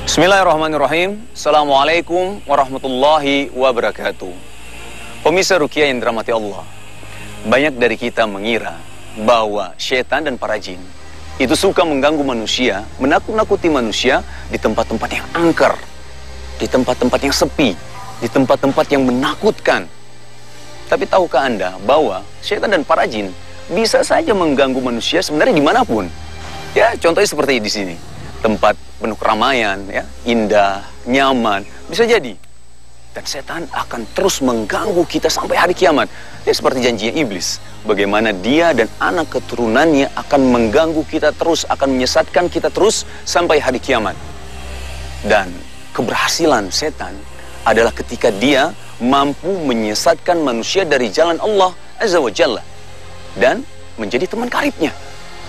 Bismillahirrahmanirrahim. Assalamualaikum warahmatullahi wabarakatuh. Pemirsa Ruqyah yang dirahmati Allah, banyak dari kita mengira bahwa syaitan dan para jin itu suka mengganggu manusia, menakut-nakuti manusia di tempat-tempat yang angker, di tempat-tempat yang sepi, di tempat-tempat yang menakutkan. Tapi tahukah Anda bahwa syaitan dan para jin bisa saja mengganggu manusia sebenarnya dimanapun? Ya, contohnya seperti di sini. Tempat penuh keramaian, ya, indah, nyaman, bisa jadi. Dan setan akan terus mengganggu kita sampai hari kiamat. Ini seperti janjinya iblis. Bagaimana dia dan anak keturunannya akan mengganggu kita terus, akan menyesatkan kita terus sampai hari kiamat. Dan keberhasilan setan adalah ketika dia mampu menyesatkan manusia dari jalan Allah Azza wa Jalla dan menjadi teman karibnya.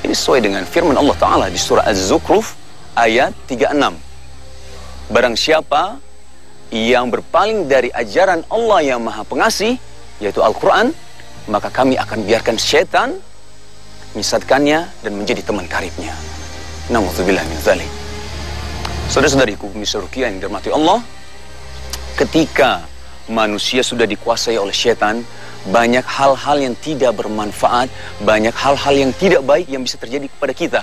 Ini sesuai dengan firman Allah Ta'ala di surah Az-Zukhruf ayat 36. Barang siapa yang berpaling dari ajaran Allah yang Maha Pengasih, yaitu Al-Quran, maka kami akan biarkan syaitan menyesatkannya dan menjadi teman karibnya. Na'udzubillah min dzalik. Saudara-saudariku, pemirsa Ruqyah yang dirahmati Allah, ketika manusia sudah dikuasai oleh syaitan, banyak hal-hal yang tidak bermanfaat, banyak hal-hal yang tidak baik yang bisa terjadi kepada kita.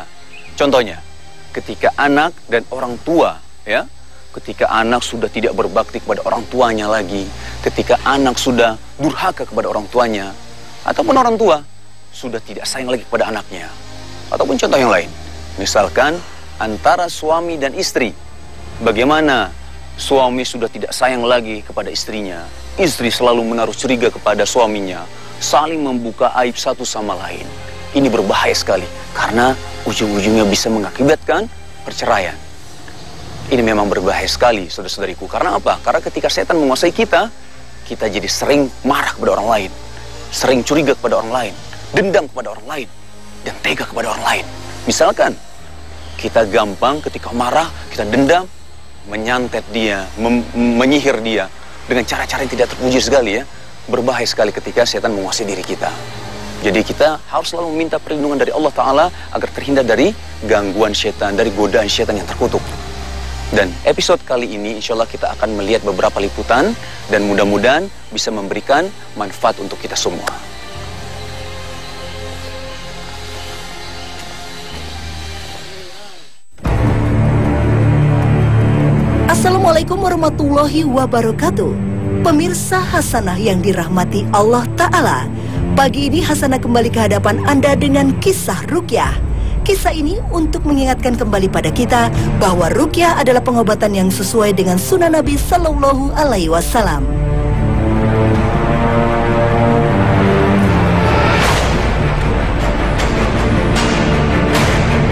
Contohnya, ketika anak dan orang tua, ya, ketika anak sudah tidak berbakti kepada orang tuanya lagi, ketika anak sudah durhaka kepada orang tuanya, ataupun orang tua sudah tidak sayang lagi kepada anaknya, ataupun contoh yang lain, misalkan antara suami dan istri, bagaimana suami sudah tidak sayang lagi kepada istrinya, istri selalu menaruh curiga kepada suaminya, saling membuka aib satu sama lain. Ini berbahaya sekali, karena ujung-ujungnya bisa mengakibatkan perceraian. Ini memang berbahaya sekali, saudara-saudariku. Karena apa? Karena ketika setan menguasai kita, kita jadi sering marah kepada orang lain, sering curiga kepada orang lain, dendam kepada orang lain, dan tega kepada orang lain. Misalkan, kita gampang ketika marah, kita dendam, menyantet dia, menyihir dia, dengan cara-cara yang tidak terpuji sekali, ya. Berbahaya sekali ketika setan menguasai diri kita. Jadi kita harus selalu meminta perlindungan dari Allah Ta'ala agar terhindar dari gangguan syaitan, dari godaan syaitan yang terkutuk. Dan episode kali ini insya Allah kita akan melihat beberapa liputan dan mudah-mudahan bisa memberikan manfaat untuk kita semua. Assalamualaikum warahmatullahi wabarakatuh. Pemirsa Hasanah yang dirahmati Allah Ta'ala, pagi ini Hasanah kembali ke hadapan Anda dengan kisah Ruqyah. Kisah ini untuk mengingatkan kembali pada kita bahwa Ruqyah adalah pengobatan yang sesuai dengan sunnah Nabi Sallallahu Alaihi Wasallam.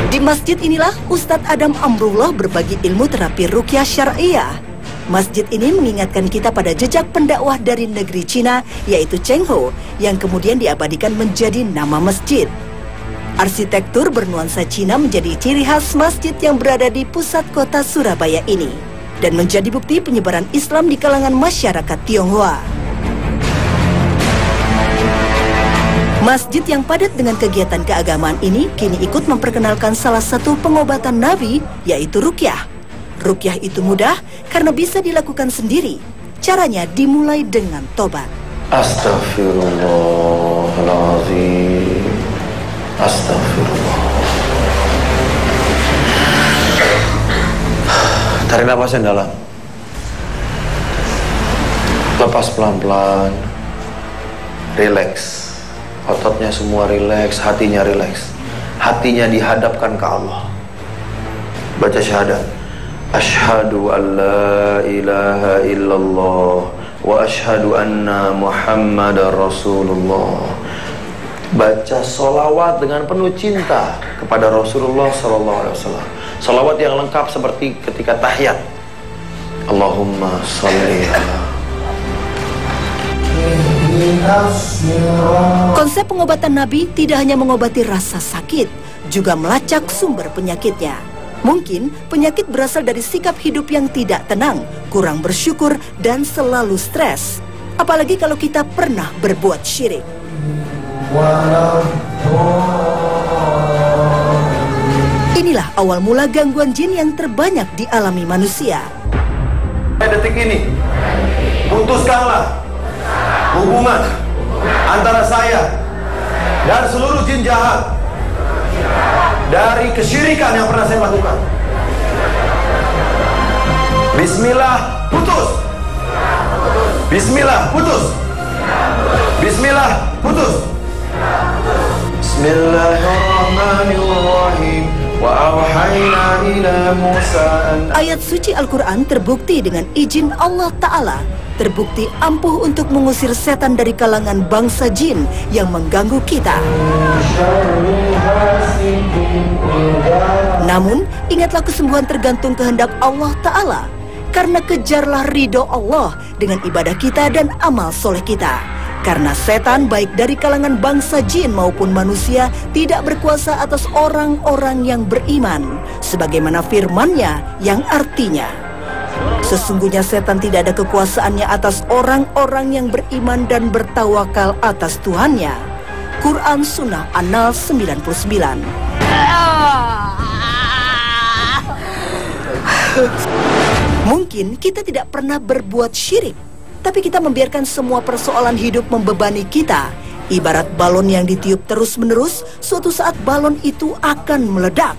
Di masjid inilah Ustadz Adam Amrullah berbagi ilmu terapi Ruqyah Syariah. Masjid ini mengingatkan kita pada jejak pendakwah dari negeri Cina, yaitu Cheng Ho, yang kemudian diabadikan menjadi nama masjid. Arsitektur bernuansa Cina menjadi ciri khas masjid yang berada di pusat kota Surabaya ini, dan menjadi bukti penyebaran Islam di kalangan masyarakat Tionghoa. Masjid yang padat dengan kegiatan keagamaan ini kini ikut memperkenalkan salah satu pengobatan Nabi, yaitu Ruqyah. Ruqyah itu mudah karena bisa dilakukan sendiri. Caranya dimulai dengan tobat. Astaghfirullahaladzim. Astaghfirullah. Tarik napas yang dalam. Lepas pelan-pelan. Relax. Ototnya semua relax, hatinya relax. Hatinya dihadapkan ke Allah. Baca syahadat. Asyhadu an la ilaha illallah wa asyhadu anna Muhammadar Rasulullah. Baca solawat dengan penuh cinta kepada Rasulullah Sallallahu Alaihi Wasallam. Solawat yang lengkap seperti ketika tahiyat. Allahumma sholli ala. Konsep pengobatan Nabi tidak hanya mengobati rasa sakit, juga melacak sumber penyakitnya. Mungkin penyakit berasal dari sikap hidup yang tidak tenang, kurang bersyukur, dan selalu stres. Apalagi kalau kita pernah berbuat syirik. inilah awal mula gangguan jin yang terbanyak dialami manusia. Detik ini, putuskanlah hubungan antara saya dan seluruh jin jahat dari kesyirikan yang pernah saya lakukan. Bismillah, putus. Bismillah, putus. Bismillah, putus. Bismillahirrahmanirrahim. Ayat suci Al-Quran terbukti dengan izin Allah Ta'ala, terbukti ampuh untuk mengusir setan dari kalangan bangsa jin yang mengganggu kita. Namun, ingatlah kesembuhan tergantung kehendak Allah Ta'ala. Karena kejarlah ridho Allah dengan ibadah kita dan amal soleh kita. Karena setan baik dari kalangan bangsa jin maupun manusia tidak berkuasa atas orang-orang yang beriman. Sebagaimana firman-Nya yang artinya, sesungguhnya setan tidak ada kekuasaannya atas orang-orang yang beriman dan bertawakal atas Tuhannya. Quran Sunnah An-Nahl 99. Mungkin kita tidak pernah berbuat syirik, tapi kita membiarkan semua persoalan hidup membebani kita. Ibarat balon yang ditiup terus-menerus, suatu saat balon itu akan meledak.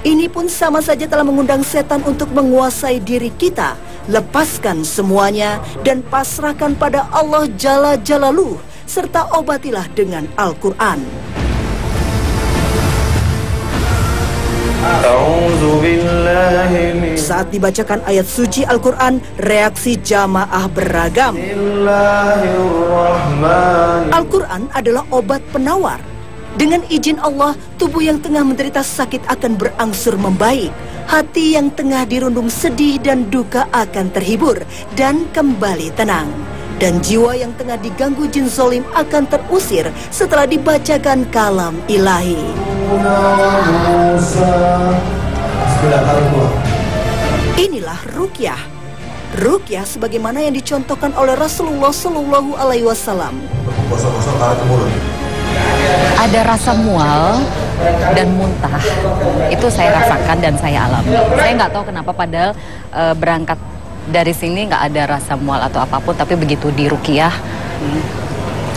Ini pun sama saja telah mengundang setan untuk menguasai diri kita. Lepaskan semuanya dan pasrahkan pada Allah Jalla Jalaluh, serta obatilah dengan Al-Quran. Saat dibacakan ayat suci Al-Quran, reaksi jamaah beragam. Al-Quran adalah obat penawar. Dengan izin Allah, tubuh yang tengah menderita sakit akan berangsur membaik. Hati yang tengah dirundung sedih dan duka akan terhibur dan kembali tenang. Dan jiwa yang tengah diganggu jin zolim akan terusir setelah dibacakan kalam ilahi. Inilah ruqyah. Ruqyah sebagaimana yang dicontohkan oleh Rasulullah Shallallahu Alaihi Wasallam. Ada rasa mual dan muntah, itu saya rasakan dan saya alami. Saya nggak tahu kenapa, padahal berangkat dari sini nggak ada rasa mual atau apapun, tapi begitu di ruqyah,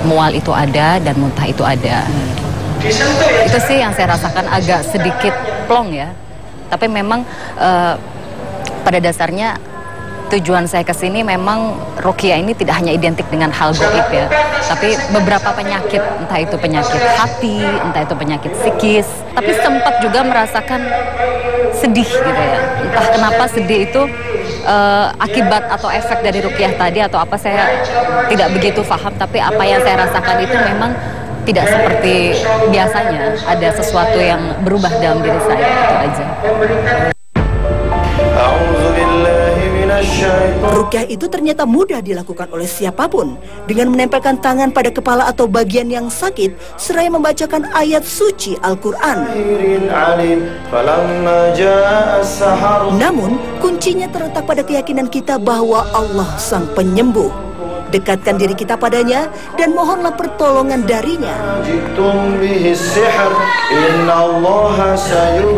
mual itu ada dan muntah itu ada. Itu sih yang saya rasakan, agak sedikit plong ya. Tapi memang pada dasarnya tujuan saya ke sini memang ruqyah ini tidak hanya identik dengan hal gaib ya, tapi beberapa penyakit, entah itu penyakit hati, entah itu penyakit psikis. Tapi sempat juga merasakan sedih gitu ya. Entah kenapa sedih itu akibat atau efek dari ruqyah tadi atau apa, saya tidak begitu paham. Tapi apa yang saya rasakan itu memang tidak seperti biasanya. Ada sesuatu yang berubah dalam diri saya, itu aja. Ruqyah itu ternyata mudah dilakukan oleh siapapun dengan menempelkan tangan pada kepala atau bagian yang sakit seraya membacakan ayat suci Al-Quran. Namun, kuncinya terletak pada keyakinan kita bahwa Allah sang penyembuh. Dekatkan diri kita padanya dan mohonlah pertolongan darinya.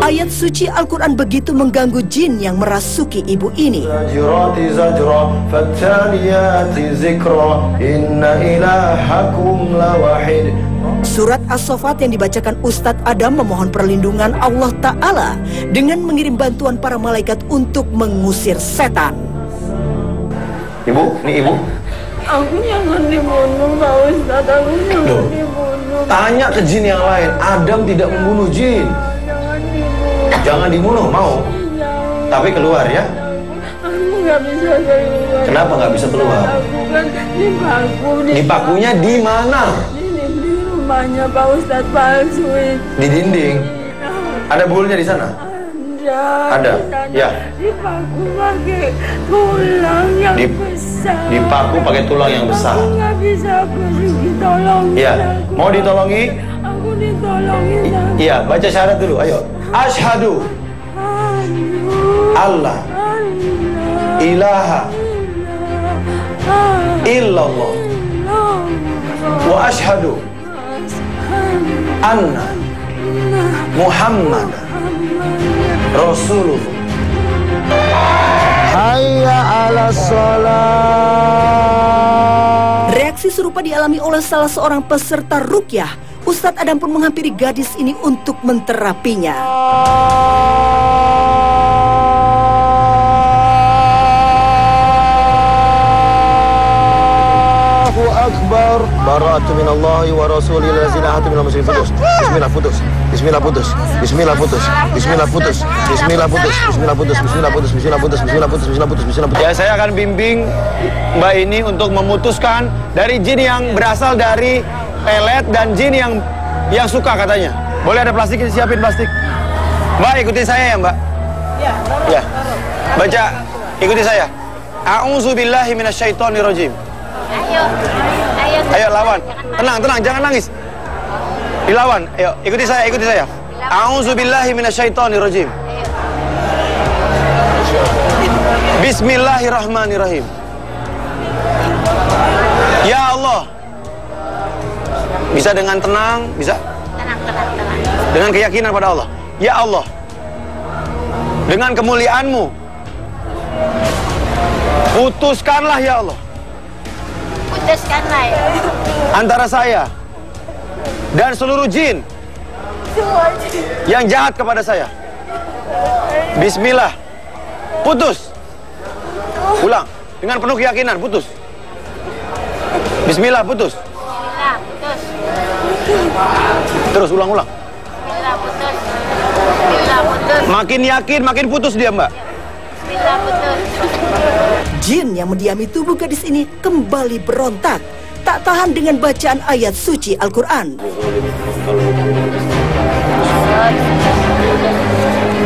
Ayat suci Al-Quran begitu mengganggu jin yang merasuki ibu ini. Surat As-Saffat yang dibacakan Ustadz Adam memohon perlindungan Allah Ta'ala dengan mengirim bantuan para malaikat untuk mengusir setan. Ibu, ini ibu. Aku jangan dibunuh, Pak Ustadz. Aku jangan dibunuh. Tanya ke jin yang lain. Adam tidak membunuh jin. Jangan dibunuh. Jangan dibunuh, mau? Jangan. Tapi keluar ya. Aku nggak bisa keluar. Kenapa nggak bisa keluar? Aku kan dipaku. Dipakunya di mana? Di rumahnya Pak Ustadz palsu itu. Di dinding. Ada bulnya di sana? Ada. Ya. Dipaku pakai tulang yang besar. Dipaku pakai tulang yang besar. Aku nggak bisa, aku ditolongin. Ya. Mau ditolongi? Aku ditolongin. Iya. Baca syahadat dulu. Ayo. Asyhadu Allah ilaha illallah wa asyhadu anna Muhammad Rasulullah. Hayya 'alas shalah. Reaksi serupa dialami oleh salah seorang peserta ruqyah. Ustadz Adam pun menghampiri gadis ini untuk menterapinya. Allahu Akbar. Bara'atu minallahi wa rasulihi lazina hatu minal musyrikin. Bismillah putus. Bismillah putus. Bismillah putus. Bismillah putus. Bismillah putus. Bismillah putus. Bismillah putus. Bismillah putus. Bismillah putus. Bismillah putus. Bismillah putus. Ya, saya akan bimbing Mbak ini untuk memutuskan dari jin yang berasal dari pelet dan jin yang suka katanya. Boleh ada plastik, siapin plastik. Mbak, ikuti saya ya, Mbak. Ya. Baca, ikuti saya. A'udzubillahi minasyaitonirrajim. Ayo lawan. Tenang, jangan nangis. Dilawan. Ayo, ikuti saya. A'udzubillahi minasyaitonirrajim. Bismillahirrahmanirrahim. Ya Allah. Bisa dengan tenang, bisa? Tenang. Dengan keyakinan pada Allah. Ya Allah, dengan kemuliaan-Mu, putuskanlah ya Allah. Putuskanlah ya. Antara saya dan seluruh jin yang jahat kepada saya. Bismillah. Putus. Ulang. Dengan penuh keyakinan, putus. Bismillah, putus. Terus ulang. Makin yakin, makin putus dia, Mbak. Jin yang mendiami tubuh gadis ini kembali berontak, tak tahan dengan bacaan ayat suci Al-Quran.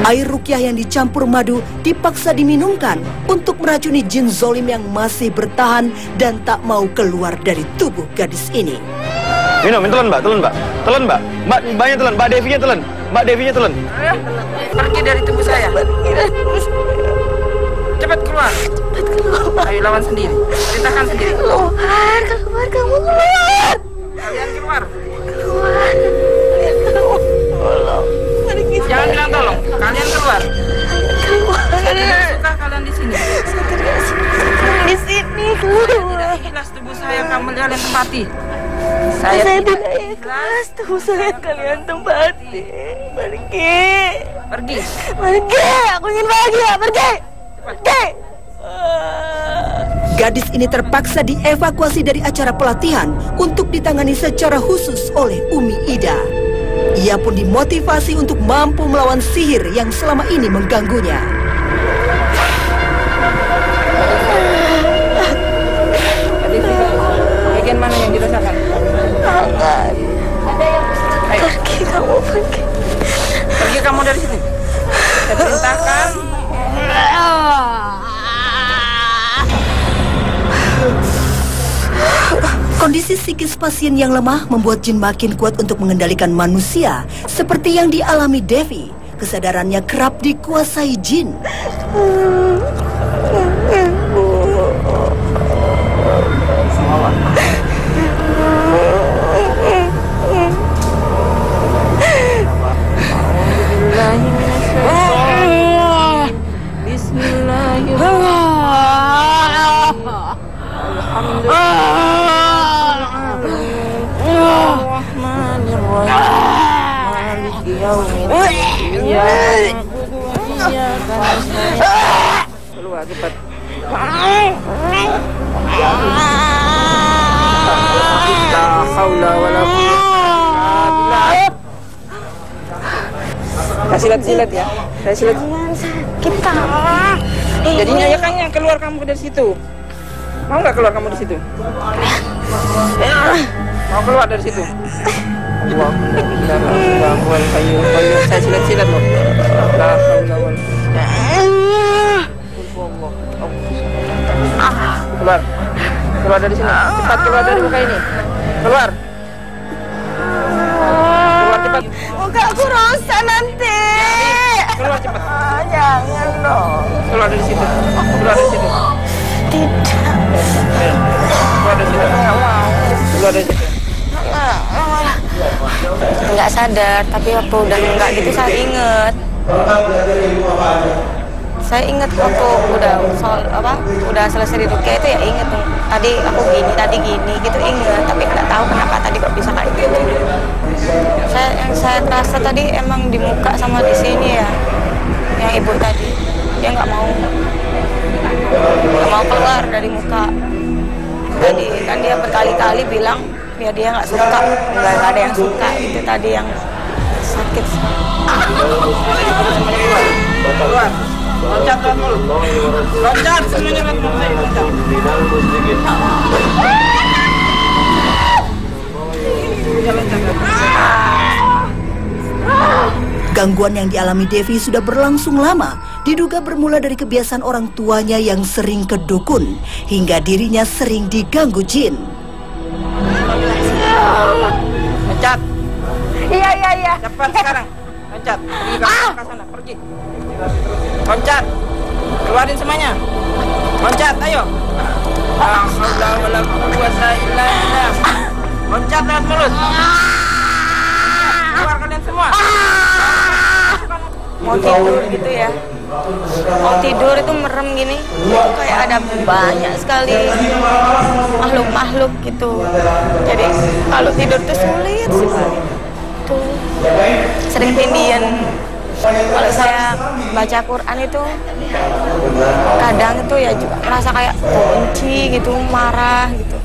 Air ruqyah yang dicampur madu dipaksa diminumkan untuk meracuni jin zolim yang masih bertahan dan tak mau keluar dari tubuh gadis ini. Minum, telan Mbak. Mbaknya telan, Mbak Devinya telan. Pergi dari tubuh saya. Cepat keluar. Ayo lawan sendiri. Perintahkan sendiri. Keluar, kamu keluar. Kalian keluar. Jangan bilang tolong. Kalian keluar. Suka kalian di sini. Di sini keluar. Ikhlas tubuh saya yang kalian tempati. Saya tidak ikhlas tubuh saya kalian tempati. Pergi. Aku ingin bahagia. Pergi. Gadis ini terpaksa dievakuasi dari acara pelatihan untuk ditangani secara khusus oleh Umi Ida. Ia pun dimotivasi untuk mampu melawan sihir yang selama ini mengganggunya. Bagian mana yang dirasakan? Tangan. Pergi kamu, pergi. Pergi kamu dari sini. Saya perintahkan. Kondisi psikis pasien yang lemah membuat jin makin kuat untuk mengendalikan manusia, seperti yang dialami Devi. Kesadarannya kerap dikuasai jin. Keluar cepat. La haula wala quwwata billah. Silat-silat ya. Saya silat. Kita. Jadinya ya kan yang keluar kamu dari situ. Mau nggak keluar kamu dari situ? Mau keluar dari situ? Saya silat-silat loh. La haula wala. Keluar dari sini. Cepat keluar dari muka ini. Keluar cepat. Muka aku rusak nanti. Keluar cepat. Jangan dong. Keluar dari situ. Tidak. Keluar dari situ. Keluar dari situ. nggak sadar, tapi waktu udah enggak gitu saya inget. Saya inget waktu udah selesai di rukyah itu ya inget tuh. Tadi aku gini, tadi gini gitu inget, tapi nggak tahu kenapa tadi kok bisa kayak gitu. Yang saya terasa tadi emang di muka sama di sini ya, yang ibu tadi dia nggak mau keluar dari muka. Tadi kan dia berkali-kali bilang ya dia nggak suka, nggak ada yang suka, itu tadi yang sakit. Keluar. Loncat mulut. Loncat semuanya loncat. Gangguan yang dialami Devi sudah berlangsung lama. Diduga bermula dari kebiasaan orang tuanya yang sering ke dukun, hingga dirinya sering diganggu jin. Loncat. Iya. Cepat sekarang. Loncat. Pergi ke sana, pergi. Loncat. Keluarin semuanya. Loncat, ayo. La haula wala quwwata illa billah. Loncat lewat mulut. Keluar kalian semua. Mau tidur gitu ya. Mau tidur itu merem gini. Itu kayak ada banyak sekali makhluk-makhluk gitu. Jadi kalau tidur tuh sulit sekali. Tuh sering tindian. Kalau saya baca Quran itu kadang itu ya juga merasa kayak benci gitu, marah gitu.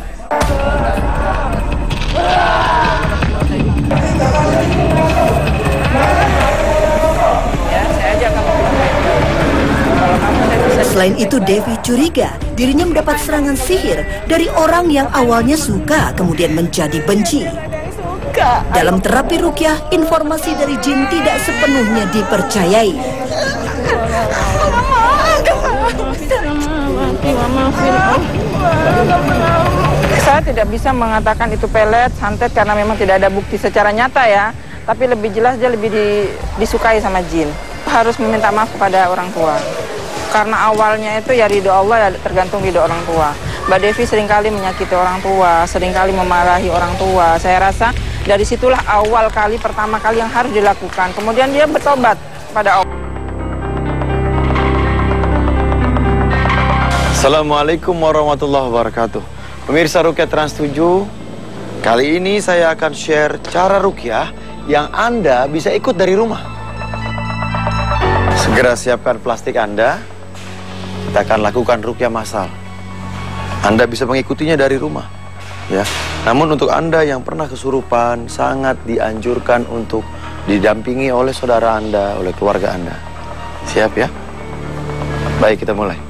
Selain itu, Devi curiga dirinya mendapat serangan sihir dari orang yang awalnya suka kemudian menjadi benci. Dalam terapi rukyah, informasi dari jin tidak sepenuhnya dipercayai. Saya tidak bisa mengatakan itu pelet, santet karena memang tidak ada bukti secara nyata ya. Tapi lebih jelas dia lebih disukai sama jin. Harus meminta maaf kepada orang tua. Karena awalnya itu ya ridho Allah, ya tergantung ridho orang tua. Mbak Devi seringkali menyakiti orang tua, seringkali memarahi orang tua. Saya rasa dari situlah awal kali, pertama kali yang harus dilakukan. Kemudian dia bertobat pada Allah. Assalamualaikum warahmatullahi wabarakatuh. Pemirsa Rukyah Trans 7, kali ini saya akan share cara rukyah yang Anda bisa ikut dari rumah. Segera siapkan plastik Anda. Kita akan lakukan rukyah massal. Anda bisa mengikutinya dari rumah, ya. Namun untuk Anda yang pernah kesurupan, sangat dianjurkan untuk didampingi oleh saudara Anda, oleh keluarga Anda. Siap ya? Baik, kita mulai.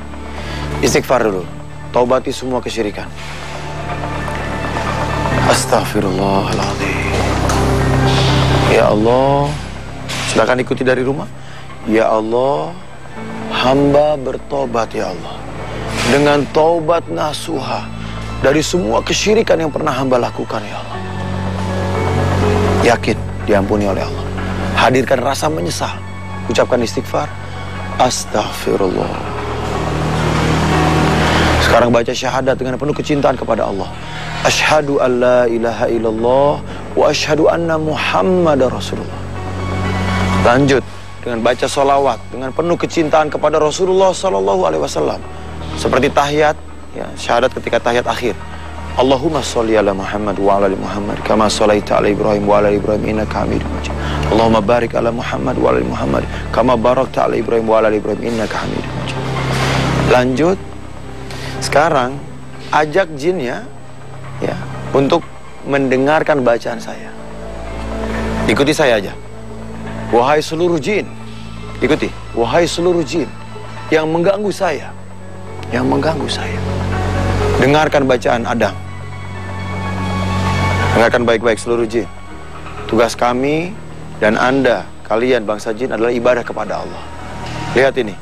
Istighfar dulu. Taubati semua kesyirikan. Astaghfirullahaladzim. Ya Allah, silakan ikuti dari rumah. Ya Allah, hamba bertobat ya Allah, dengan taubat nasuha dari semua kesyirikan yang pernah hamba lakukan ya Allah. Yakin diampuni oleh Allah. Hadirkan rasa menyesal. Ucapkan istighfar. Astaghfirullah. Sekarang baca syahadat dengan penuh kecintaan kepada Allah. Asyhadu an la ilaha illallah wa asyhadu anna Muhammadar Rasulullah. Lanjut dengan baca sholawat dengan penuh kecintaan kepada Rasulullah Sallallahu Alaihi Wasallam, seperti tahiyat, ya, syahadat ketika tahiyat akhir. Allahumma sholli ala Muhammad wa ala ali Muhammad kama sholaita ala Ibrahim wa ala ali Ibrahim innaka Hamidum Majid. Allahumma barik ala Muhammad wa ala ali Muhammad kama barakta ala Ibrahim wa ala ali Ibrahim innaka Hamidum Majid. Lanjut, sekarang ajak jinnya, ya, untuk mendengarkan bacaan saya. Ikuti saya aja. Wahai seluruh jin, ikuti. Wahai seluruh jin yang mengganggu saya, dengarkan bacaan Adam. Dengarkan baik-baik seluruh jin. Tugas kami dan Anda, kalian bangsa jin adalah ibadah kepada Allah. Lihat ini.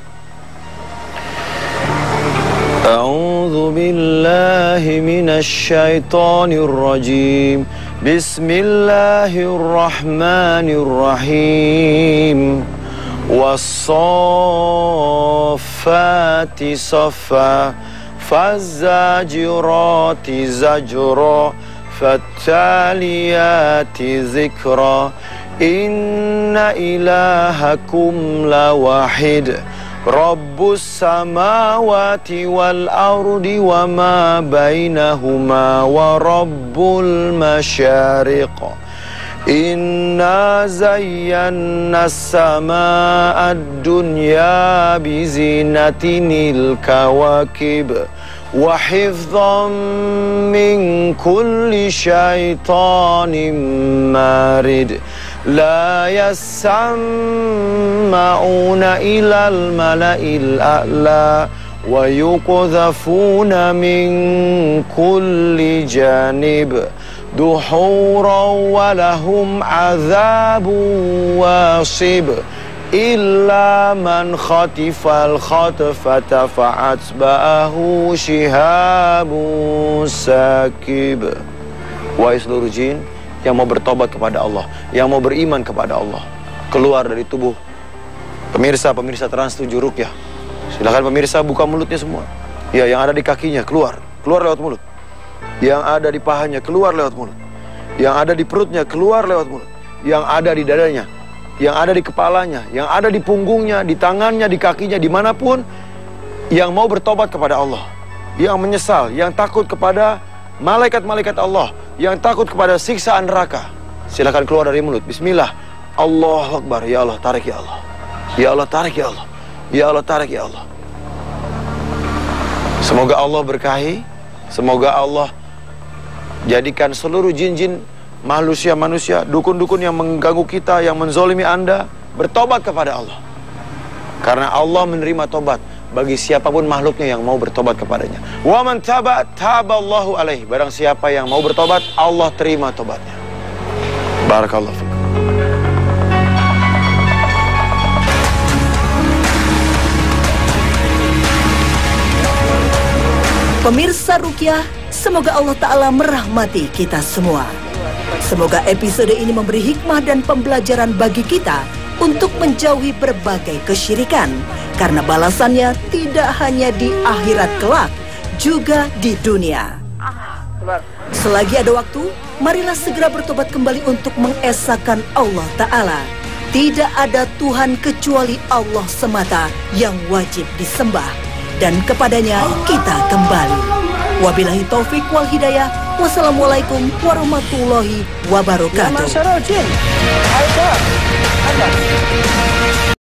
A'udzu billahi minasy syaithanir rajim. Bismillahirrahmanirrahim. Was-saffati saffa, faz-zajirati zajra, fattaliyati zikra, Inna ilahakum lawahid Rabbus samawati wal ardi wa ma bainahuma wa rabbul masyariq. Inna zayyana sama'ad dunya bizinatinil kawakib wa hifdhan min kulli syaitanin marid. La yasma'una ilal mala'il a'la wa yuqdhafuna min kulli janib duhuran wa lahum azabun wasib illa man khatifal khatfata fa'atba'ahu shihabun sakib. Wahai seluruh jin yang mau bertobat kepada Allah, yang mau beriman kepada Allah, keluar dari tubuh pemirsa Trans 7 Ruqyah. Silakan pemirsa buka mulutnya semua. Ya, yang ada di kakinya keluar lewat mulut. Yang ada di pahanya keluar lewat mulut. Yang ada di perutnya keluar lewat mulut. Yang ada di dadanya, yang ada di kepalanya, yang ada di punggungnya, di tangannya, di kakinya, dimanapun, yang mau bertobat kepada Allah, yang menyesal, yang takut kepada malaikat-malaikat Allah, yang takut kepada siksaan neraka, silakan keluar dari mulut. Bismillah. Allahu Akbar. Ya Allah, tarik ya Allah. Ya Allah, tarik ya Allah. Ya Allah, tarik ya Allah. Semoga Allah berkahi. Semoga Allah jadikan seluruh jin-jin, manusia-manusia, dukun-dukun yang mengganggu kita, yang menzolimi Anda, bertobat kepada Allah. Karena Allah menerima tobat bagi siapapun makhluknya yang mau bertobat kepadanya. Wa man taba taballahu alaihi. Barang siapa yang mau bertobat, Allah terima tobatnya. Barakallahu fikum. Pemirsa Ruqyah, semoga Allah Ta'ala merahmati kita semua. Semoga episode ini memberi hikmah dan pembelajaran bagi kita untuk menjauhi berbagai kesyirikan, karena balasannya tidak hanya di akhirat kelak, juga di dunia. Selagi ada waktu, marilah segera bertobat kembali untuk mengesahkan Allah Ta'ala. Tidak ada Tuhan kecuali Allah semata yang wajib disembah, dan kepadanya kita kembali. Wabillahi taufik wal hidayah. Wassalamualaikum warahmatullahi wabarakatuh.